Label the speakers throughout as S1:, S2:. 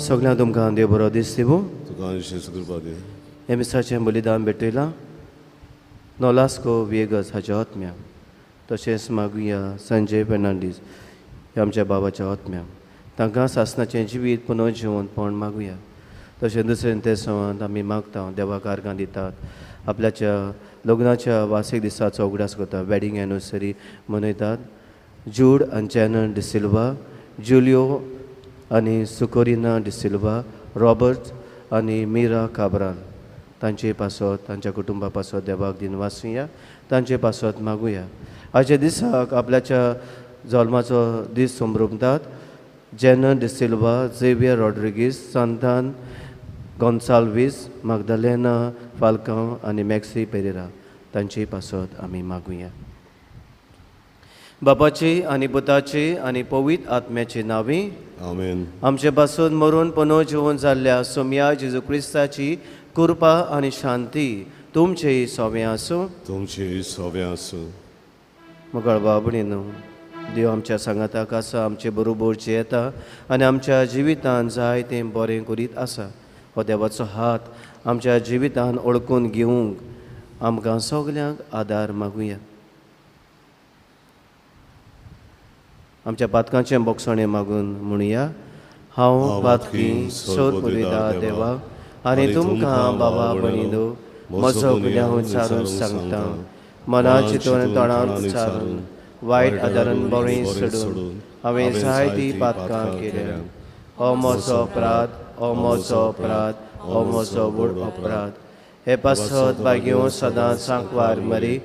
S1: सगळ्यांक तुमकां देव बरो दीस दिवं.
S2: तुका आयुश्याची कृपा दी.
S1: हे मिसाचें बलिदान भेटयलां नॉलास्को वेगस हाच्या आत्म्याक. तशेंच मागुया संजय फेर्नांडीस हे आमच्या बाबाच्या आत्म्याक. तांकां सासणाचें जिवीत पुनः जिवंतपण मागुया. तशें दुसरें ते संवाद आमी मागता देवाक आर्गां दितात. आपल्याच्या लग्नाच्या वार्षिक दिसाचो उगडास करता. वॅडींग एनिवर्सरी मनयतात. जूड आनी जॅनन डिसिल्वा, जुलियो आनी सुकोरिना डिसिल्वा, रॉबर्ट आनी मीरा काब्राल तांचे पासत तांच्या कुटुंबा पासत देवाक दिन वाचुया. तांचे पासत मागुया. आयच्या दिसाक आपल्याच्या जल्माचो दीस संभ्रमतात. जॅनन डिसिल्वा, झेवियर रॉड्रिगीस, सांतान गॉन्साल्वीस, मागदलेना फाल्कांव आनी मॅक्सी पेरेरा तांचे पासत आमी मागुया. बापाची आनी पुताची आनी पवित्र आत्म्याची नांवी.
S2: आमेन.
S1: आमचे पासून मरून पुनः जिवन जाल्ल्या सोम्या जेजू क्रिस्ताची कृपा आनी शांती तुमचेय सोबे आसूं.
S2: तुमची सोबे आसूं.
S1: मुगाळ बाबणीनो देव आमच्या सांगाताक आसा. आमचे बरोबरचे येता आनी आमच्या जिवितान जाय तें बरें करीत आसा. हो देवाचो हात आमच्या जिवितान ओळखून घेवंक आमकां सगल्यांक आदार मागुया. आमच्या पातकांचें बोगसणें मागून म्हणुया. हांव पातकी सोद पुरिता देवा आनी तुमकां बाबा भयणीनो म्हजो गुन्यांव विचारून सांगता. मना चिंतून तोंडान विचारून वायट आदारान बरें सोडून हांवें जायतीं पातकां केल्या. हो म्हजो अपराध, हो म्हजो अपराध, हो म्हजो व्हड अपराध. हे पासत बागेव सदांच सांकवार मरी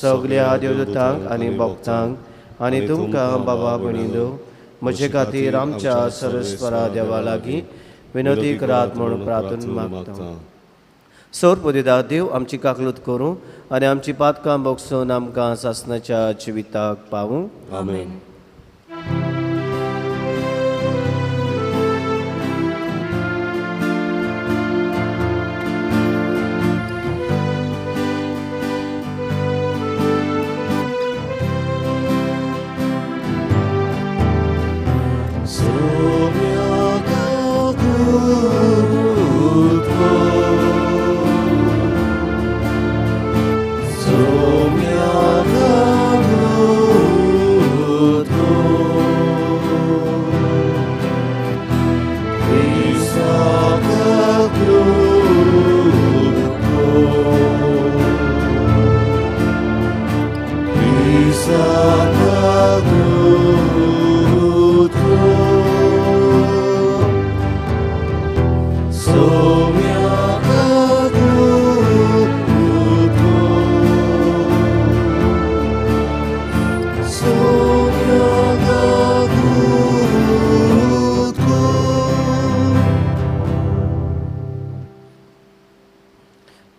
S1: सगल्या देवदूतांक आनी भक्तांक आनी तुमकां बाबा भयणीनो म्हजे खातीर आमच्या सरस्वरा देवा लागीं विनोदी करात म्हूण प्रार्थना मागता. सौर पुदिता देव आमची काकलूत करूं आनी आमची पातकां बोगसून आमकां सासणाच्या जिविताक पावूं.
S2: आमेन.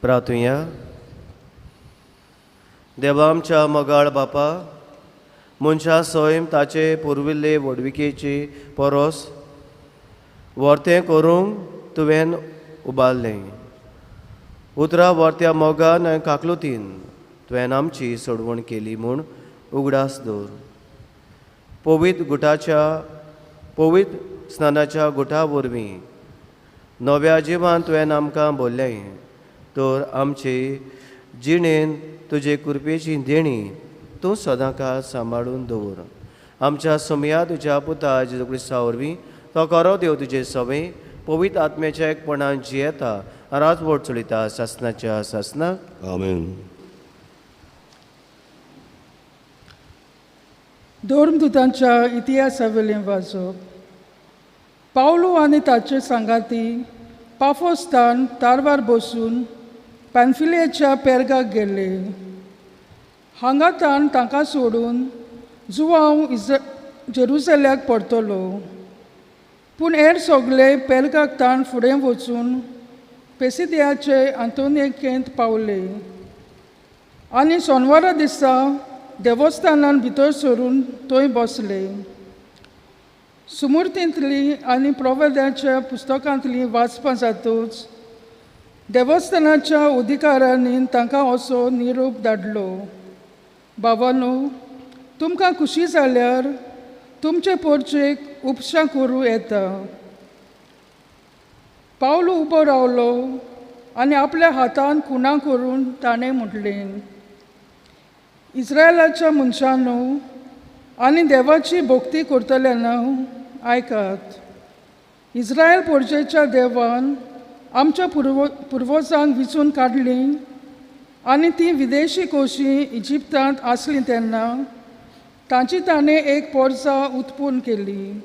S1: प्रार्थुया. देवा आमच्या मोगाळ बापा, मनशा सोयम ताचे पुर्विल्ले वडविकेची परोस वर्तें करूंक तुवें उबारलें. उतरां वर्त्या मोगान आनी काकलुतीन तुवें आमची सोडवण केली म्हूण उगडास दवर. पवित्र स्नानाच्या गुटा वरवीं नव्या जिवान तुवें आमकां बोल्लें. तर आमचे जिणेन तुजे कृपेची देणी तूं सदां काळ सांबाळून दवर. आमच्या सोम्या तुज्या पुता जेजू क्रिस्ता वरवीं तो खरो देव तुजे सवे पवित्र आत्म्याच्या एकपणान जियेता राजवट चलयता सासणाच्या सासणाक.
S2: आमेन.
S3: धर्मदुतांच्या इतिहासा वेलें वाचप. पावलो आनी ताचे सांगाती पाफोस्तान तारवार बसून पॅन्फिलियाच्या पेरगाक गेले. हांगा तांकां सोडून जुवांव जेरुसल्याक परतलो. पूण हेर सगळे पेरगाक ताण फुडें वचून पेसिदियाचे आंतोनिकेंत पावले आनी सोनवारा दिसा देवस्थानान भितर सरून थंय बसले. सुमूर्तींतली आनी प्रवेदाच्या पुस्तकांतली वाचपां जातूच देवस्थानाच्या अधिकाऱ्यांनी तांकां असो निरोप धाडलो. बाबांनो, तुमकां खुशी जाल्यार तुमचे पोरचेक उपशां करूं येता. पावल उबो रावलो आनी आपल्या हातान खुणा करून ताणें म्हटलें, इस्रायलाच्या मनशांनो आनी देवाची भक्ती करतल्यांनो आयकात. इस्रायल पोरचेच्या देवान आमच्या पुर्वजांक विचून काडलीं आनी ती विदेशी कोशी इजिप्तांत आसलीं तेन्ना तांची ताणें एक पोरसां उत्पन्न केली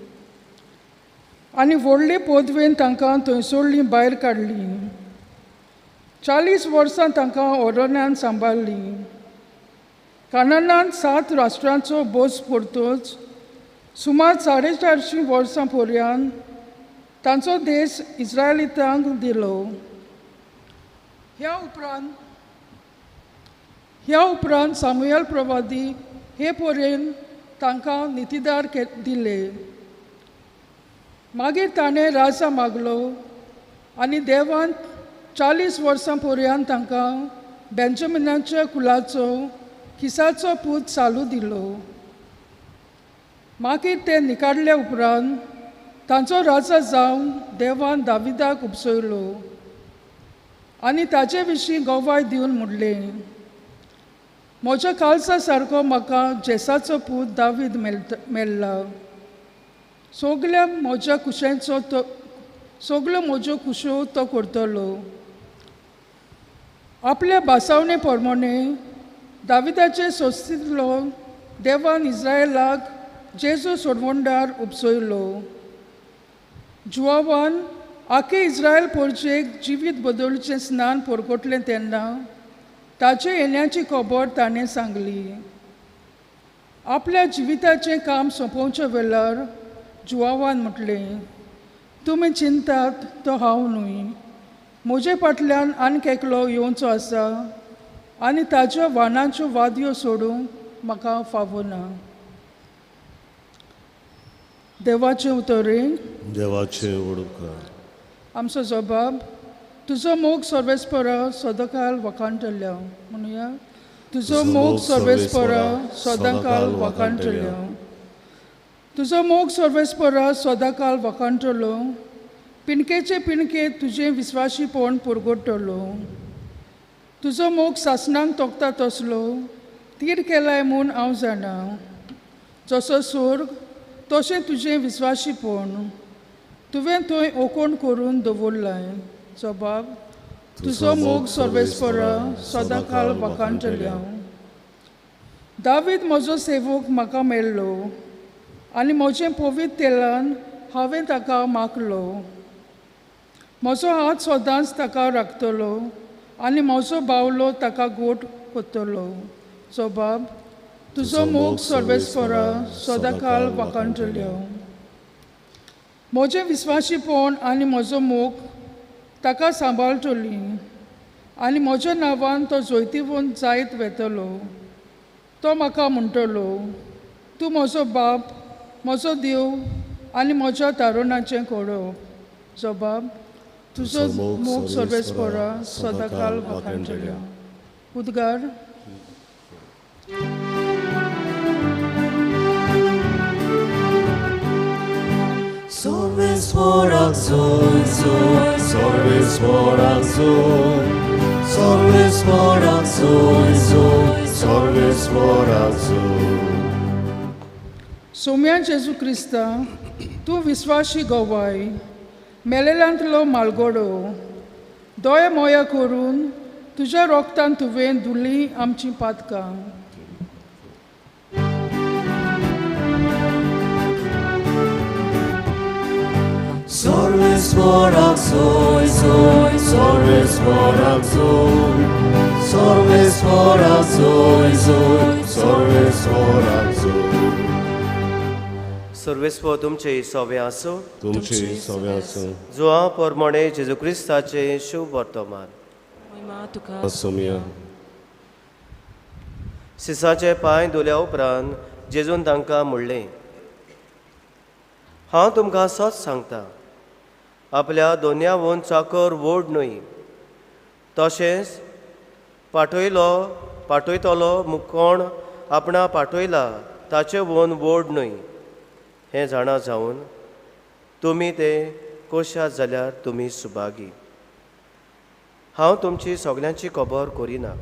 S3: आनी व्हडले पोदवेन तांकां थंयसरलीं भायर काडलीं. 40 वर्सां तांकां अरण्यान सांबाळ्ळीं. कानानांत 7 राष्ट्रांचो बोस परतूच सुमार 450 वर्सां पर्यंत तांचो देश इस्रायलितांक दिलो. ह्या उपरांत सामुएल प्रवादी हे पर्यंत तांकां नितीदार दिले. मागीर ताणें राजा मागलो आनी देवान 40 वर्सां पर्यंत तांकां बेंजामिनाच्या कुलाचो किसाचो पूत चालू दिलो. मागीर ते निकाडले उपरांत तांचो राजा जावन देवान दाविदाक उपसयलो आनी ताचे विशीं गवाय दिवन म्हणलें, म्हज्या काळजा सारको म्हाका जेसाचो पूत दावीद मेळ्ळा. सगळ्यो म्हज्यो कुशो तो करतलो. आपल्या भासावणे प्रमाणे दाविदाचे सोस्तितलो देवान इस्रायलाक जेजू सोडवंडार उपसयलो. जुवावान आखे इस्रायल पोरचेक जिवीत बदलचें स्नान परगटलें तेन्ना ताचे येण्याची खबर ताणें सांगली. आपल्या जिविताचें काम सोंपोवचे वेळार जुवावान म्हटलें, तुमी चिंतात तो हांव न्हय. म्हजे फाटल्यान आनीक एकलो येवचो आसा आनी ताज्या वानाच्यो वादयो सोडूंक म्हाका फावना. देवाचें उतरें.
S2: देवाचे उडोवकार.
S3: आमचो जबाब, तुजो मोग सर्वेस्परा सदांकाल वखाणटल्या. म्हणुया, तुजो मोग सर्वेस्परा सदांकाल वखाणटल्या. तुजो मोग सर्वेस्परा सदांकाल वखाणटलो. पिणकेचे पिणके तुजें विस्वाशीपण परगडटलो. तुजो मोग सासणांक तोखता तसलो तीर केलाय म्हूण हांव जाणा. जसो स्वर्ग तशें तुजें विस्वाशीपण तुवें थंय ओकोण करून दवरलाय. जबाब, तुजो मोग सर्वेस्परा सदांकाल वखाणटल्या. दावीद म्हजो सेवक म्हाका मेळ्ळो आनी म्हजें पवित्र तेलान हांवें ताका मागलो. म्हजो हात सदांच ताका राखतलो आनी म्हजो बावलो ताका गोट कोत्तलो. जबाब, तुजो मोग सर्वेस्परा सदांकाल वखाणटल्या. म्हजें विस्वाशीपण आनी म्हजो मोग ताका सांबाळटली आनी म्हज्या नांवान तो जैतिवंत जायत वेतलो. तो म्हाका म्हणटलो, तूं म्हजो बाप, म्हजो देव आनी म्हज्या तारुणाचें कोडो. जबाब, तुजो मोग सर्वेस्परा सदांकाल वखाणटल्या. उद्गार.
S4: Sorvesporak zoi, zoi, sorvesporak zoi, sorvesporak zoi, zoi, sorvesporak zoi.
S3: Soumya जेजू क्रिस्ता, तूं विस्वाशी गोवाय, मेलेल्यांतलो मालगडो, दोळे मोया करून तुज्या रोगतान तुवें धुली आमचीं पातकां.
S4: Sorvesporak zoi, zoi, sorvesporak zoi, sorvesporak zoi, zoi, sorvesporak zoi.
S1: सर्वेस्व तुमचे सोवे आसूं.
S2: तुमची सव्यास
S1: जुआ पोरमोणे जेजू क्रिस्ताचे शुभ वर्तमान.
S2: सोम्या.
S1: सिसाचे पांय धुल्या उपरांत जेजून तांकां म्हणलें, हांव तुमकां सच सांगता, आपल्या दोनयावून चाकर व्हड न्हय, तशेंच पाठयतलो कोण आपणा पाठयला ताचे वोन व्हड न्हय. हें जाणा जावन तुमी ते कोशात जाल्यार तुमी सुभागी. हांव तुमची सगल्यांची खबर करिना.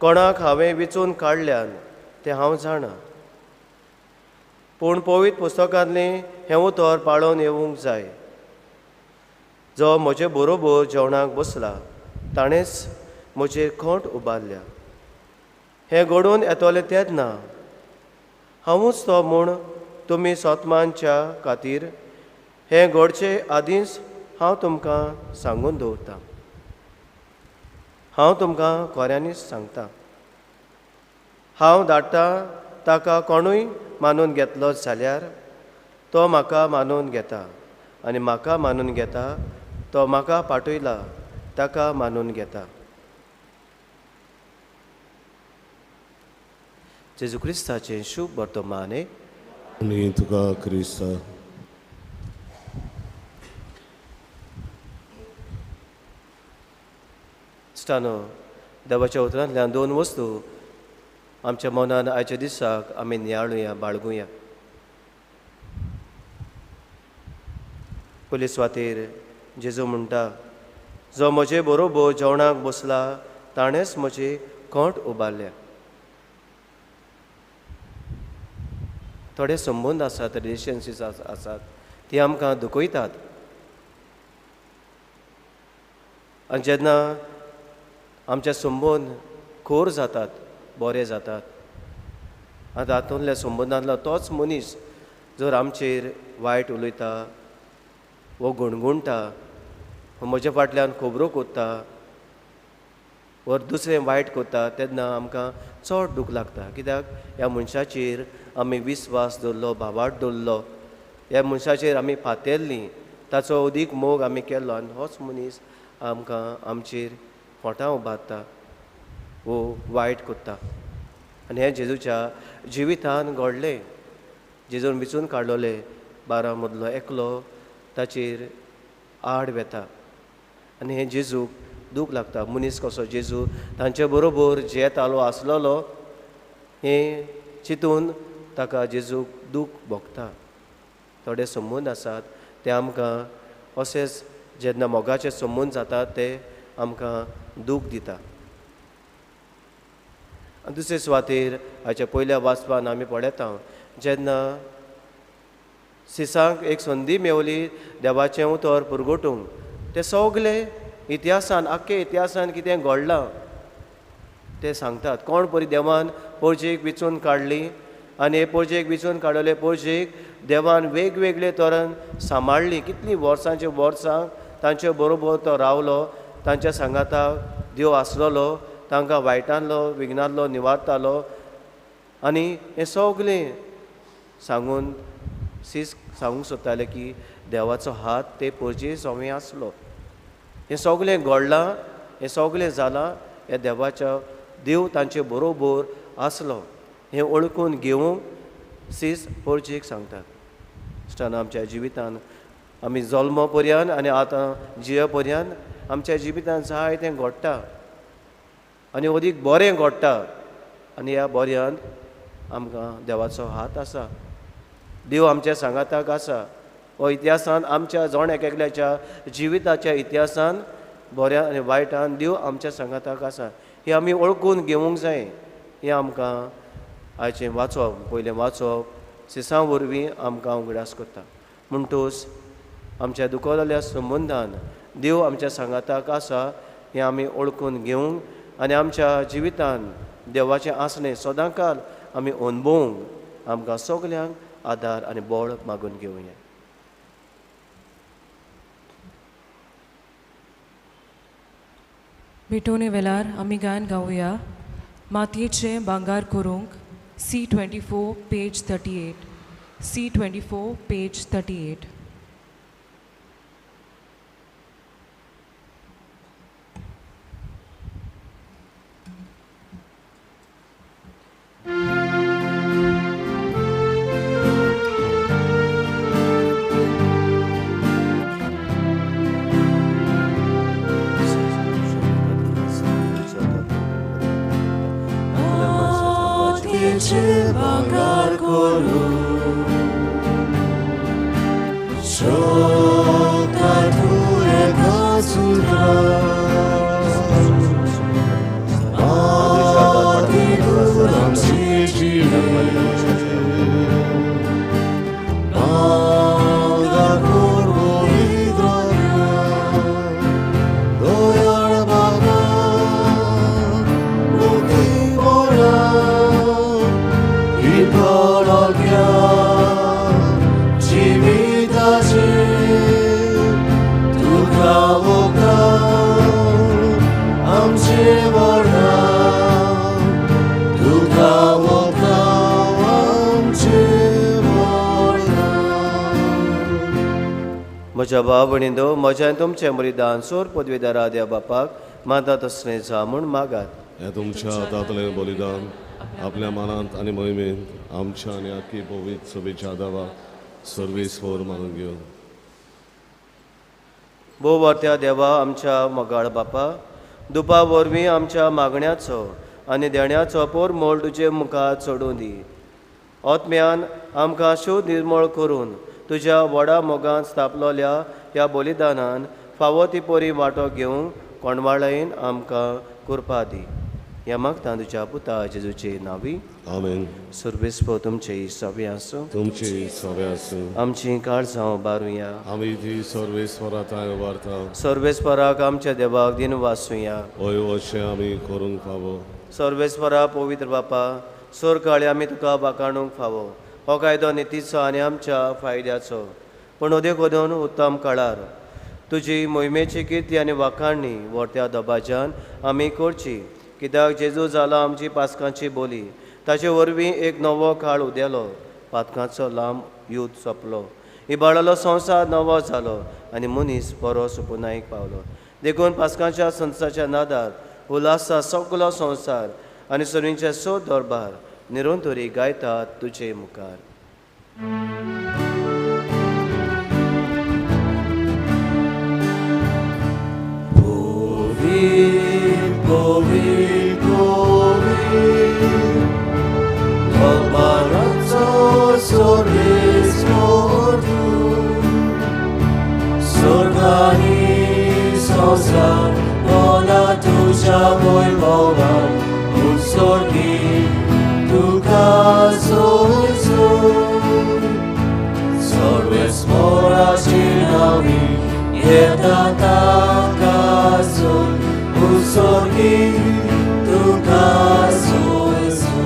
S1: कोणाक हांवें विचून काडल्यान तें हांव जाणा. पूण पवित्र पुस्तकांतलें हें उतर पाळोवन येवंक जाय. जो म्हजे बरोबर जेवणाक बसला ताणेंच म्हजेर खोंट उबारल्या. हें घडोवन येतलें तेन्ना हांवूच तो म्हूण तुमी सोतमांच्या खातीर हें घडचे आदींच हांव तुमकां सांगून दवरतां. हांव तुमकां खऱ्यांनीच सांगतां, हांव धाडटां ताका कोणूय मानून घेतलो जाल्यार तो म्हाका मानून घेता, आनी म्हाका मानून घेता तो म्हाका पाठयला ताका मानून घेता. जेजू क्रिस्ताचें शुभ वर्तमाने.
S2: आनी तुका क्रिस्ता.
S1: इश्टानो, देवाच्या उतरांतल्यान 2 वस्तू आमच्या मनान आयच्या दिसाक आमी नियाळुया, बाळगुया. पयले सुवातेर जेजू म्हणटा, जो म्हजे बरोबर जेवणाक बसला ताणेंच म्हजी खोंट उबारल्या. थोडे संबंद आसात, रिलेशनशिप्स आसात, ती आमकां दुखयतात. आनी जेन्ना आमचे संबंद खोर जातात, बरे जातात, आतां तातूंतल्या संबंदांतलो तोच मनीस जर आमचेर वायट उलयता वो गुणगुणटा, म्हज्या फाटल्यान खोबरो कोत्ता वा दुसरें वायट कोत्ता, तेन्ना आमकां चड दूख लागता. कित्याक ह्या मनशाचेर आमी विस्वास दवरलो, भावार्थ दवरलो, ह्या मनशाचेर आमी फातेरलीं, ताचो अदीक मोग आमी केल्लो, आनी होच मनीस आमकां आमचेर फोटां उबारता वो वायट कोत्ता. आनी हें जेजूच्या जिवितान घडलें. जेजून विचून काडलोले 12 मदलो एकलो ताचेर आड वेता, आनी हें जेजूक दूख लागता. मनीस कसो जेजू तांचे बरोबर जेतालो आसलोलो हें चिंतून ताका जेजूक दूख भोगता. थोडे संबंद आसात ते आमकां अशेंच जेन्ना मोगाचे संबंद जातात ते आमकां दूख दिता. आनी दुसरे सुवातेर हाच्या पयल्या वाचपान आमी पळयता, जेन्ना सिसांक एक संदी मेवली देवाचें उतर पुरगोटूंक, ते सगले इतिहासान, आख्खे इतिहासान कितें घडलां ते सांगतात. कोण परी देवान पोरजेक विचून काडली, आनी हे पोरजेक विचून काडले पोरजेक देवान वेगवेगळे तरेन सांबाळली. कितलीं वर्सांचे वर्सां तांचे बरोबर तो रावलो, तांच्या सांगाताक देव आसलोलो, तांकां वायटांतलो विघ्नांतलो निवारतालो. आनी हें सगलें सांगून सांगूंक सोदताले की देवाचो हात ते पोरजे सोमी आसलो. हें सगलें घडलां, हें सगलें जालां, हे देवाच्या देव तांचे बरोबर आसलो हें ओळखून घेवंक सीस पोरजेक सांगतात. इश्टान आमच्या जिवितान आमी जल्म पर्यंत आनी आतां जिये पर्यंत आमच्या जिवितान जायतें घडटा आनी अदीक बरें घडटा. आनी ह्या बऱ्यांत आमकां देवाचो हात आसा, देव आमच्या सांगाताक आसा. हो इतिहासान आमच्या जण एकल्याच्या जिविताच्या इतिहासान बऱ्या आनी वायटान देव आमच्या सांगाताक आसा. हें आमी ओळखून घेवंक जाय. हें आमकां आयचें वाचप, पयलें वाचप सिसां वरवीं आमकां उगडास करता. म्हणटूच आमच्या दुखलेल्या संबंदान देव आमच्या सांगाताक आसा हें आमी ओळखून घेवंक आनी आमच्या जिवितान देवाचें आसणें सदांकाल आमी अणभवूंक आमकां सगल्यांक आदार आनी बळ मागून घेवया.
S5: भेटोवने वेळार आमी गायन गावया मातयेचें भांगार करूंक C24 page 38. C24 page 38.
S4: Bangar Kuru,
S1: म्हज्या भाव भयणींनो, म्हज्यान तुमचें बलिदान सोर पदवीदारा देवा बापाक मानता तसलें जा म्हूण मागात.
S2: हे तुमच्या हातांतलें बलिदान आपल्या मनांत आनी मोहिमेंत आमच्या आनी आख्खी पवित्र सभेच्या दावा सर्वेस्वर मानून घेवन.
S1: भोव वर्त्या देवा आमच्या मोगाळ बापा, दुपा वरवीं आमच्या मागण्याचो आनी देण्याचो पोर मोल तुजे मुखार चडोवन दी. ओतम्यान आमकां शोध निर्मळ करून तुज्या व्हडा मोगान स्थापलोल्या ह्या बलिदानान फावो ती पोरी वांटो घेवंक कोणवाळेन आमकां करपा दी. ह्या मागता तुज्या पुता जेजूचे नांवी.
S2: आमेन.
S1: सुरवेस्पो तुमचे सवे आसूं.
S2: तुमची सवे आसूं.
S1: आमची काळजां बारुया.
S2: आमी ती सर्वेस्वराताय वार्ता.
S1: सर्वेस्पराक आमच्या देवाक दिन वासूया.
S2: ओय अशें आमी करूंक फावो.
S1: सर्वेस्परा पवित्र बापा, सोर काळी आमी तुका वाखाणूंक फावो. हो कायदो नितीचो आनी आमच्या फायद्याचो, पूण ओदेक ओदून उत्तम काळार तुजी मोहिमेची किर्ती आनी वाखाणणी व्हरत्या दबाज्यान आमी करची. कित्याक जेजू जाला आमची पासकांची बोली, ताचे वरवीं एक नवो काळ उदेलो. पातकांचो लांब युद्ध सोंपलो. इबाडलो संवसार नवो जालो आनी मनीस बरो सुपुनायक पावलो. देखून पासकांच्या संसाच्या नादार उल्हासा सगलो संवसार आनी सर्वींचे सो दरबार निरंतरी गायतात तुजे मुखार.
S4: Sorgani संसार ona तुझ्या वैभवान उत्सर्गी तुका सोयसो. सर्वेस्वराची नावी येता ताका सोय उत्सर्गी तुका सोयसो.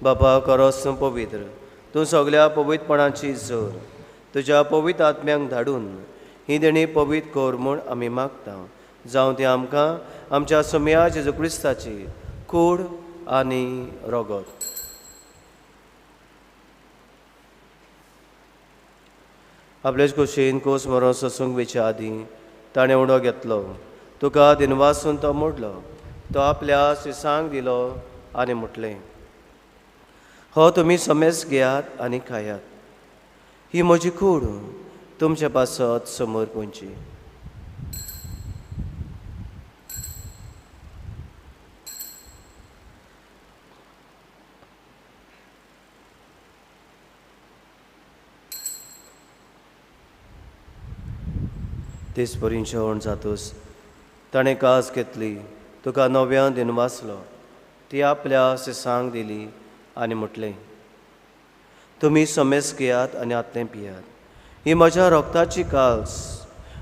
S1: बापा खरोच पवित्र, तूं सगळ्या पवित्रपणाची जोर तुज्या पवित्र आत्म्यांक धाडून ही देणी पवित्र कर म्हूण आमी मागता. जावं ती आमकां आमच्या सुमया जेजू क्रिस्ताची कूड आनी रगत. आपलेच कुशीन कोस मरो ससूंक वेच्या आदीं ताणें उडो घेतलो. तुका दिनवासून तो मोडलो. तो आपल्या शिसांक दिलो आनी म्हटलें, हो तुमी समेस घेयात आनी खायात. ही म्हजी कूड तुमचे पासत समोर पोंची. तेच परीन जेवण जातूस ताणें कास घेतली. तुका नव्यान दिन वाचलो. ती आपल्या शिसांक दिली आनी म्हटलें, तुमी समेस घेयात आनी आतलें पियात. ही म्हज्या रोगताची काल्स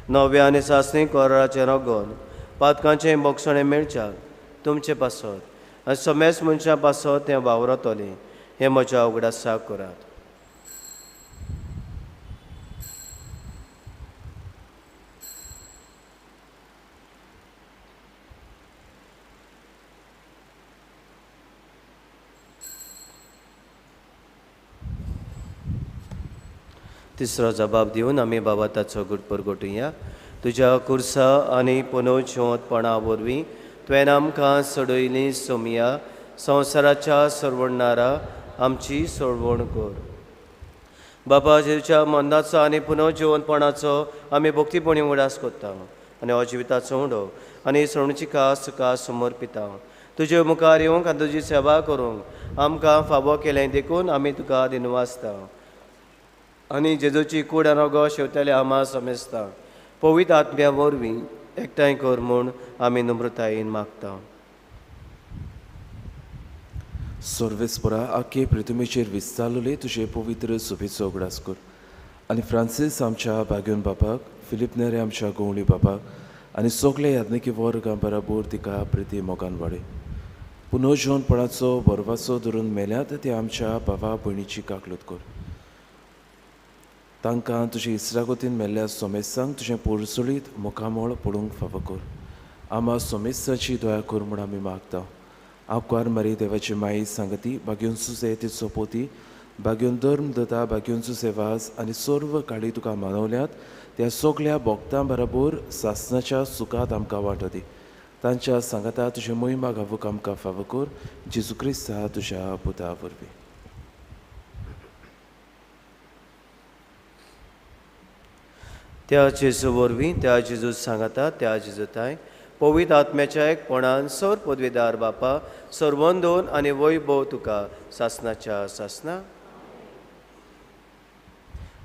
S1: नव्या आनी सासणी कोराचें रगत पातकांचें बोगसणें मेळच्याक तुमचे पासत आनी समेस मनशां पासत तें वावरतलें. हें म्हज्या उगडासाक करात. तिसरो जबाब दिवन आमी बाबा ताचो गुटपर घोटुया. तुज्या कुर्सा आनी पुनोवचोतपणा वरवीं तुवें आमकां सोडयली सोमिया संवसाराच्या सोडवणारा आमची सोडवण कर. बाबा जेजूच्या मरणाचो आनी पुनोवजीवनपणाचो आमी भक्तीपणी उडास कोत्ता आनी हो जिविताचो उडो आनी सोडणुची कास तुका समर्पिता. तुजे मुखार येवंक आनी तुजी सेवा करूंक आमकां फावो केलें देखून आमी तुका दिनवासता. आनी जेजूची कूड आनी रगो शेवताले आमा समेस्ता पवित्र आत्म्या वरवीं एकठांय कर म्हूण आमी नम्रतायेन मागता.
S6: सर्वेस्परा आख्खे पृथ्वीचेर विस्तारलेले तुजे पवित्र सुबेचो उगडास कर आनी फ्रांसीस आमच्या बागेवन बापाक, फिलिप नेरे आमच्या गोवळी बापाक आनी सगळे यादनिकी वर्गां बराबर तिका प्रिती मोगान वाडय. पुनर्जोवनपणाचो बरवाचो धरून मेल्यात ते आमच्या भावा भयणीची काकलूत कर. तांकां तुजे इस्रागोतीन मेल्ल्या सोमेसांक तुजें पोरसुळीत मुखामोळ पडूंक फावो कर. आमा सोमेसाची दया कर म्हूण आमी मागता. आंकार मारी देवाची माई सांगती बागेवन सुसे तिचो पोती बागेवन धर्म दता बागेवन सुसे वास आनी सर्व काळी तुका मानवल्यात त्या सगळ्या भोगतां बराबर सासणाच्या सुखात आमकां वांटो दी. तांच्या सांगाता तुजे मोहिमा घावूक आमकां फावो कर. जेजू क्रिस्ता तुज्या पुता वरवीं.
S1: त्या जेजू वरवीं त्या जेजू सांगाता त्या जेजूताय पवित्र आत्म्याच्या एकपणान सर पदवीदार बापा सर्वंदोन आनी वैभव तुका सासणाच्या सासना.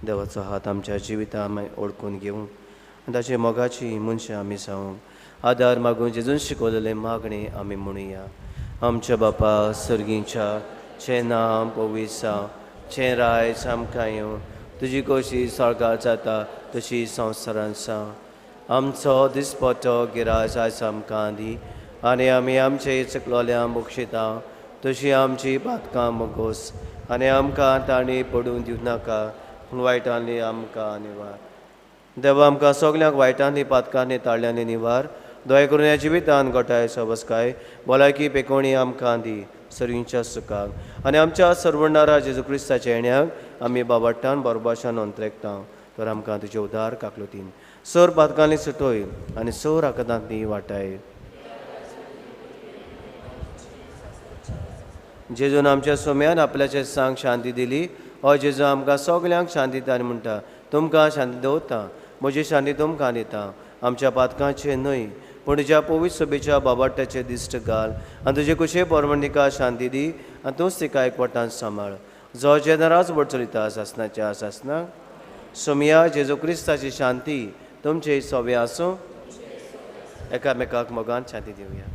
S1: देवाचो हात आमच्या जिवितां आमी ओळखून घेवंक आनी ताचे मोगाची मनशां आमी जावंक आदार मागून जेजून शिकवलेले मागणे आमी म्हणुया. आमच्या बापा सर्गीच्या चे नाम पवित्र जावं, चे रायज आमकां येवं, तुजी कशी सरकार जाता तशी संवसारांत जावं. आमचो दिसपतो गिराय आयज आमकां दी आनी आमी आमचे चकलोल्यांक बक्षिता तशी आमची पातकां मोगोस आनी आमकां ताणी पडून दिवं नाका पूण वायटांनी आमकां निवार. देवा आमकां सगल्यांक वायटांनी पातकांनी ताळ्यांनी निवार. दया करून ह्या जिवितान गोठाय सबस्काय भलायकी पेकोवणी आमकां दी सर्वींच्या सुखाक आनी आमच्या सर्वणारा जेजू क्रिस्ताच्या येण्याक आमी बाबाटान बरोबाशान अंतरेकता तर आमकां तुजे उदार काकलुतीन सर पातकांनी सुटोय आनी सर आकांतांनी वाटाय. जेजून आमच्या सोम्यान आपल्याचे सांग शांती दिली. हो जेजू आमकां सगल्यांक शांती दिता आनी म्हणटा तुमकां शांती दवरता, म्हजी शांती तुमकां दिता. आमच्या पातकांचे न्हय पूण तुज्या पवित्र सभेच्या बाबाटाचे दिश्ट घाल आनी तुजे कुशे परमंडिका शांती दी आनी तूंच तिका एकवटान सांबाळ. जो जेदराच बट चलिता सासणाच्या सासनाक सोमया जेजू क्रिस्ताची शांती तुमचे सोबे आसूं. एकामेकाक मोगान शांती दिवया.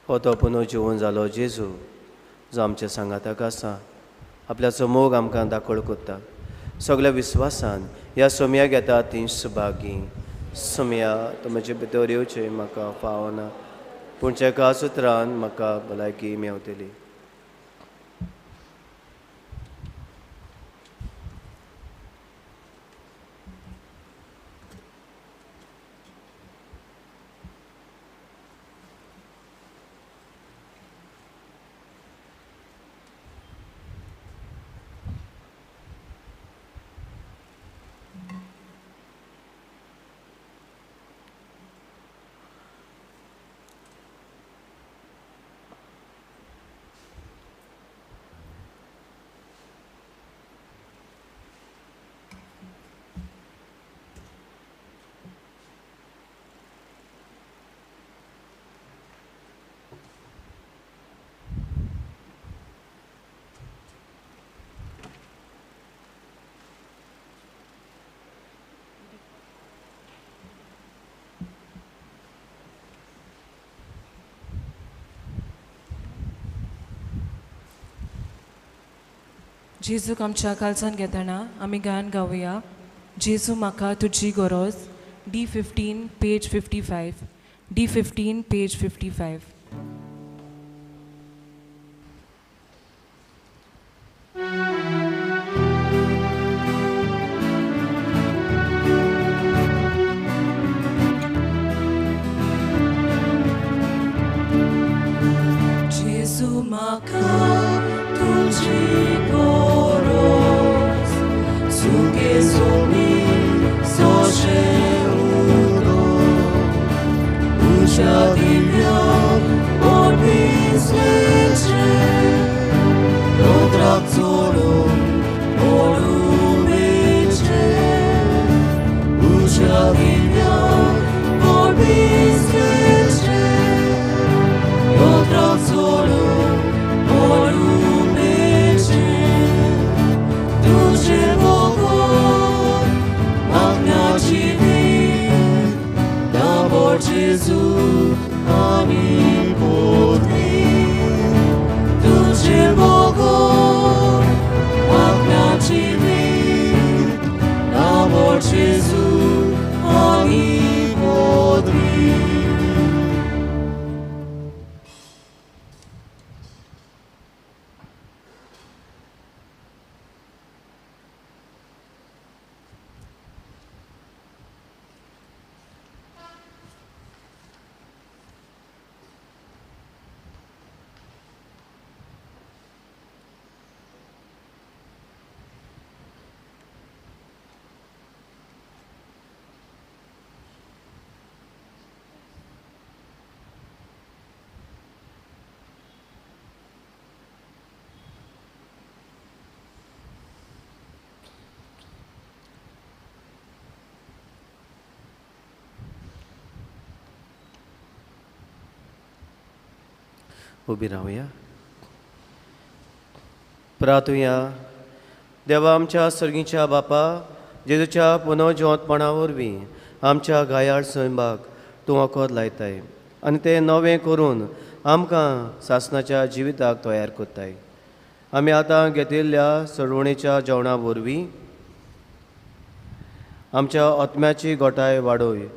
S1: हो तो पुनो जिवन जालो जेजू जो आमच्या सांगाताक आसा आपल्याचो मोग आमकां दाखोळ कोत्ता. सगळ्या विस्वासान ह्या सोम्याक येता ती सुभागी. सोम्या तो म्हजे भितर येवचें म्हाका फावना पूण चेका सुत्रान म्हाका भलायकी मेवतली.
S5: जेजूक आमच्या कालचान घेतना आमी गायन गावया. जेजू म्हाका तुजी गरज. D15 page 55. D15 page 55.
S4: Jesu maka tuji koros suge Jezomi soche udo Ucha divya orbis letre Dodraxolum orum etre Ucha divya orbis letre Dodraxolum orum etre Duce Bogo Magna Civi Dabor Gesù Ani Podri Duce Bogo Magna Civi Dabor Gesù Ani Podri
S1: उभी राहूया. प्रार्थूया. देवा आमच्या सर्गीच्या बापा, जेजूच्या पुनर्जिवंतपणा वरवीं आमच्या गायाळ सैमाक तूं वखद लायताय आनी तें नवें करून आमकां सासणाच्या जिविताक तयार कोत्ताय. आमी आतां घेतिल्ल्या सडवणेच्या जेवणा वरवीं आमच्या आत्म्याची गोठाय वाडोय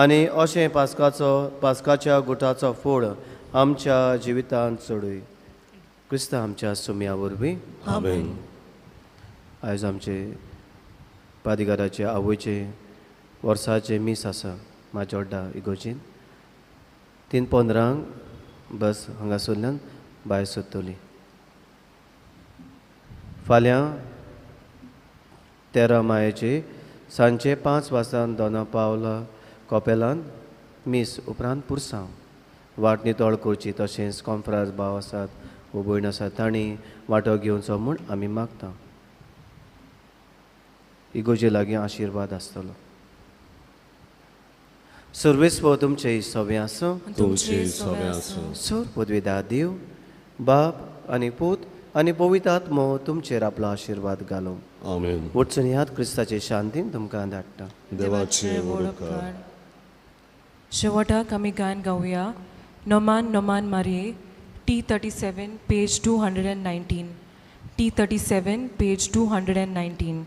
S1: आनी अशें पास्काच्या गुटाचो फळ आमच्या जिवितांत चडूय. क्रिस्ता आमच्या सुम्या वरवीं
S2: आमेन.
S1: आयज आमचे पादिगाराचे आवयचे वर्साचे मीस आसा म्हाजोड्डा इगोजीन 3:15 बस हांगासरल्यान भायर सरतली. फाल्यां 13 मायाचे सांजचे 5 वाजता दोना पावला कॉपेलान मीस उपरांत पुरसांव वाट नितळ करची. तशेंच कॉन्फ्रान्स भाव आसात वो भयण आसात तांणी वांटो घेवचो म्हूण आमी मागता. इगोजे लागीं आशिर्वाद आसतलो. सर्वेस्व तुमचे सवे आसूं.
S2: तुमचे सवे आसूं.
S1: सोर पदवेदार देव बाप आनी पूत आनी पवित्र आत्मो तुमचेर आपलो आशिर्वाद घालो.
S2: आमेन.
S1: वचून ह्यात क्रिस्ताचे शांतीन तुमकां धाडटा.
S2: देवाचे वडकार.
S5: शेवटाक आमी गायन गावया. नोमान नोमान मारिये T37 पेज 219. T37 page 219.